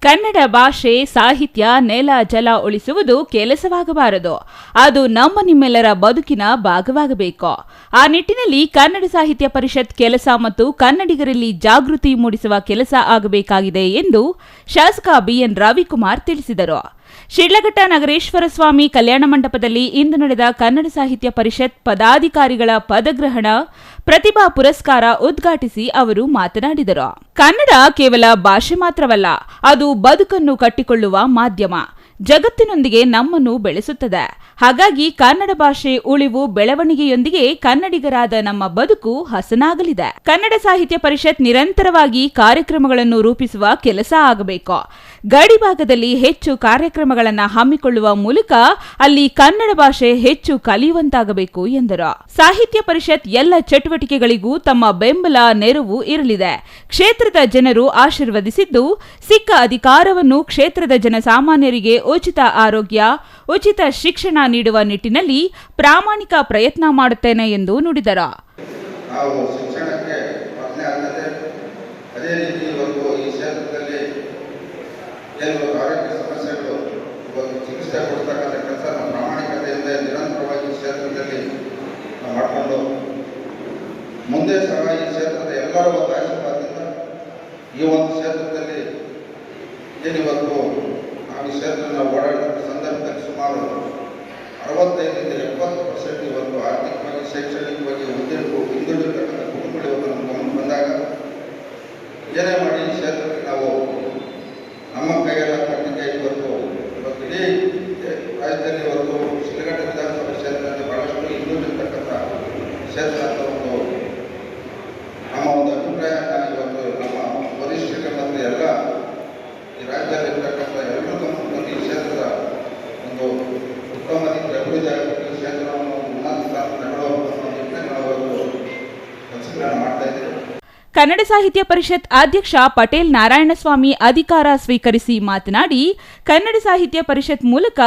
ಕನ್ನಡ ಭಾಷೆ, ಸಾಹಿತ್ಯ, ನೆಲ, ಜಲ ಉಳಿಸುವುದು ಕೆಲಸವಾಗಬಾರದು. ಅದು ನಮ್ಮ ನಿಮ್ಮೆಲ್ಲರ ಬದುಕಿನ ಭಾಗವಾಗಬೇಕು. ಆ ನಿಟ್ಟಿನಲ್ಲಿ ಕನ್ನಡ ಸಾಹಿತ್ಯ ಪರಿಷತ್ ಕೆಲಸ ಮತ್ತು ಕನ್ನಡಿಗರಲ್ಲಿ ಜಾಗೃತಿ ಮೂಡಿಸುವ ಕೆಲಸ ಆಗಬೇಕಾಗಿದೆ ಎಂದು ಶಾಸಕ ಬಿಎನ್ ರವಿಕುಮಾರ್ ತಿಳಿಸಿದರು. ಶಿಡ್ಲಘಟ್ಟ ನಗರೇಶ್ವರ ಸ್ವಾಮಿ ಕಲ್ಯಾಣ ಮಂಟಪದಲ್ಲಿ ಇಂದು ನಡೆದ ಕನ್ನಡ ಸಾಹಿತ್ಯ ಪರಿಷತ್ ಪದಾಧಿಕಾರಿಗಳ ಪದಗ್ರಹಣ ಪ್ರತಿಭಾ ಪುರಸ್ಕಾರ ಉದ್ಘಾಟಿಸಿ ಅವರು ಮಾತನಾಡಿದರು. ಕನ್ನಡ ಕೇವಲ ಭಾಷೆ ಮಾತ್ರವಲ್ಲ, ಅದು ಬದುಕನ್ನು ಕಟ್ಟಿಕೊಳ್ಳುವ ಮಾಧ್ಯಮ. ಜಗತ್ತಿನೊಂದಿಗೆ ನಮ್ಮನ್ನು ಬೆಳೆಸುತ್ತದೆ. ಹಾಗಾಗಿ ಕನ್ನಡ ಭಾಷೆ ಉಳಿವು ಬೆಳವಣಿಗೆಯೊಂದಿಗೆ ಕನ್ನಡಿಗರಾದ ನಮ್ಮ ಬದುಕು ಹಸನಾಗಲಿದೆ. ಕನ್ನಡ ಸಾಹಿತ್ಯ ಪರಿಷತ್ ನಿರಂತರವಾಗಿ ಕಾರ್ಯಕ್ರಮಗಳನ್ನು ರೂಪಿಸುವ ಕೆಲಸ ಆಗಬೇಕು. ಗಡಿ ಭಾಗದಲ್ಲಿ ಹೆಚ್ಚು ಕಾರ್ಯಕ್ರಮಗಳನ್ನು ಹಮ್ಮಿಕೊಳ್ಳುವ ಮೂಲಕ ಅಲ್ಲಿ ಕನ್ನಡ ಭಾಷೆ ಹೆಚ್ಚು ಕಲಿಯುವಂತಾಗಬೇಕು ಎಂದರು. ಸಾಹಿತ್ಯ ಪರಿಷತ್ ಎಲ್ಲ ಚಟುವಟಿಕೆಗಳಿಗೂ ತಮ್ಮ ಬೆಂಬಲ, ನೆರವು ಇರಲಿದೆ. ಕ್ಷೇತ್ರದ ಜನರು ಆಶೀರ್ವದಿಸಿದ್ದು, ಸಿಕ್ಕ ಅಧಿಕಾರವನ್ನು ಕ್ಷೇತ್ರದ ಜನಸಾಮಾನ್ಯರಿಗೆ ಉಚಿತ ಆರೋಗ್ಯ, ಉಚಿತ ಶಿಕ್ಷಣ ನೀಡುವ ನಿಟ್ಟಿನಲ್ಲಿ ಪ್ರಾಮಾಣಿಕ ಪ್ರಯತ್ನ ಮಾಡುತ್ತೇನೆ ಎಂದು ನುಡಿದರು. ಆರೋಗ್ಯ ಸಮಸ್ಯೆಗಳು ಚಿಕಿತ್ಸೆ ಕೊಡ್ತಕ್ಕಂಥ ಕೆಲಸ ಪ್ರಾಮಾಣಿಕತೆಯಿಂದ ನಿರಂತರವಾಗಿ ಕ್ಷೇತ್ರದಲ್ಲಿ ನಾವು ಮಾಡಿಕೊಂಡು ಮುಂದೆ ಸಹ ಈ ಕ್ಷೇತ್ರದ ಎಲ್ಲರ ಒಂದು ಆಶೀರ್ವಾದದಿಂದ ಈ ಒಂದು ಕ್ಷೇತ್ರದಲ್ಲಿ ಏನಿವತ್ತು ನಾವು ಈ ಕ್ಷೇತ್ರದಲ್ಲಿ ಓಡಾಡಿದ ಸಂದರ್ಭದಲ್ಲಿ ಸುಮಾರು 65-70% ಇವತ್ತು ಆರ್ಥಿಕವಾಗಿ, ಶೈಕ್ಷಣಿಕವಾಗಿ ಹಿಂದುಳಿದಿರ್ತಕ್ಕಂಥ ಕುಟುಂಬಗಳು ಇವತ್ತು ನಮ್ಮ ಗಮನ ಬಂದಾಗ ಏನೇ ಮಾಡಿ ಈ ಕ್ಷೇತ್ರಕ್ಕೆ ನಾವು ನಮ್ಮ ಕೈಗೆಲ್ಲ ಕಟ್ಟಿಗೆ ಇವತ್ತು ಇಡೀ ರಾಜ್ಯದಲ್ಲಿ ಇವತ್ತು ಶಿಡ್ಲಘಟ್ಟ ವಿಧಾನಸಭಾ ಕ್ಷೇತ್ರದಲ್ಲಿ ಬಹಳಷ್ಟು ಹಿಂದುಳಿದಿರ್ತಕ್ಕಂಥ ಕ್ಷೇತ್ರ ಅಂತ ನಮ್ಮ ಒಂದು ಅಭಿಪ್ರಾಯ. ಇವತ್ತು ನಮ್ಮ ವರಿಷ್ಠರಿಗೆ ಮತ್ತು ಎಲ್ಲ ಈ ರಾಜ್ಯದಲ್ಲಿರ್ತಕ್ಕಂಥ ಎಲ್ಲರೂ ಗಮನದಲ್ಲಿ ಈ ಕ್ಷೇತ್ರದ ಒಂದು ಉತ್ತಮ ರೀತಿಯ ಅಭಿವೃದ್ಧಿ ಆಗಬೇಕು, ಈ ಕ್ಷೇತ್ರವನ್ನು ಉನ್ನತ ಸ್ಥಾನ ತಗೊಳ್ಳುವ ನಿಟ್ಟಿನಲ್ಲಿ ನಾವು ಕೆಲಸಗಳನ್ನು ಮಾಡ್ತಾ ಇದ್ದೇವೆ. ಕನ್ನಡ ಸಾಹಿತ್ಯ ಪರಿಷತ್ ಅಧ್ಯಕ್ಷ ಪಟೇಲ್ ನಾರಾಯಣಸ್ವಾಮಿ ಅಧಿಕಾರ ಸ್ವೀಕರಿಸಿ ಮಾತನಾಡಿ, ಕನ್ನಡ ಸಾಹಿತ್ಯ ಪರಿಷತ್ ಮೂಲಕ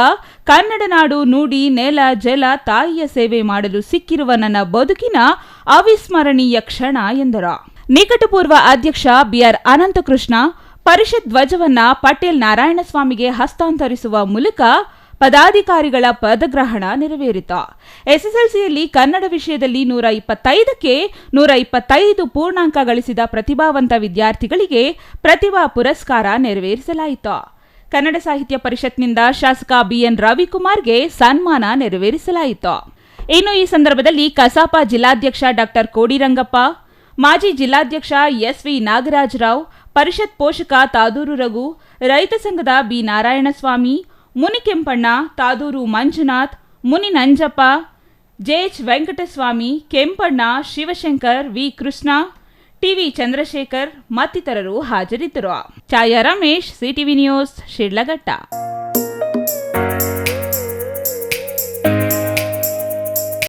ಕನ್ನಡ ನಾಡು, ನುಡಿ, ನೆಲ, ಜಲ, ತಾಯಿಯ ಸೇವೆ ಮಾಡಲು ಸಿಕ್ಕಿರುವ ನನ್ನ ಬದುಕಿನ ಅವಿಸ್ಮರಣೀಯ ಕ್ಷಣ ಎಂದರು. ನಿಕಟಪೂರ್ವ ಅಧ್ಯಕ್ಷ ಬಿಆರ್ ಅನಂತಕೃಷ್ಣ ಪರಿಷತ್ ಧ್ವಜವನ್ನ ಪಟೇಲ್ ನಾರಾಯಣಸ್ವಾಮಿಗೆ ಹಸ್ತಾಂತರಿಸುವ ಮೂಲಕ ಪದಾಧಿಕಾರಿಗಳ ಪದಗ್ರಹಣ ನೆರವೇರಿತು. ಎಸ್ಎಸ್ಎಲ್ಸಿಯಲ್ಲಿ ಕನ್ನಡ ವಿಷಯದಲ್ಲಿ 125ಕ್ಕೆ 125 ಪೂರ್ಣಾಂಕ ಗಳಿಸಿದ ಪ್ರತಿಭಾವಂತ ವಿದ್ಯಾರ್ಥಿಗಳಿಗೆ ಪ್ರತಿಭಾ ಪುರಸ್ಕಾರ ನೆರವೇರಿಸಲಾಯಿತು. ಕನ್ನಡ ಸಾಹಿತ್ಯ ಪರಿಷತ್ನಿಂದ ಶಾಸಕ ಬಿಎನ್ ರವಿಕುಮಾರ್ಗೆ ಸನ್ಮಾನ ನೆರವೇರಿಸಲಾಯಿತು. ಇನ್ನು ಈ ಸಂದರ್ಭದಲ್ಲಿ ಕಸಾಪ ಜಿಲ್ಲಾಧ್ಯಕ್ಷ ಡಾ ಕೋಡಿರಂಗಪ್ಪ, ಮಾಜಿ ಜಿಲ್ಲಾಧ್ಯಕ್ಷ ಎಸ್ವಿ ನಾಗರಾಜರಾವ್, ಪರಿಷತ್ ಪೋಷಕ ತಾದೂರು ರಘು, ರೈತ ಸಂಘದ B Narayanaswamy, Munikempanna, Tadur Manjunath, Muni Nanjappa, JH Venkataswamy, Kempanna, Shivashankar, V Krishna, TV Chandrashekar ಮತ್ತಿತರರು ಹಾಜರಿದ್ದರು. ಛಾಯಾ ರಮೇಶ್, ಸಿಟಿವಿ ನ್ಯೂಸ್, ಶಿಡ್ಲಘಟ್ಟ.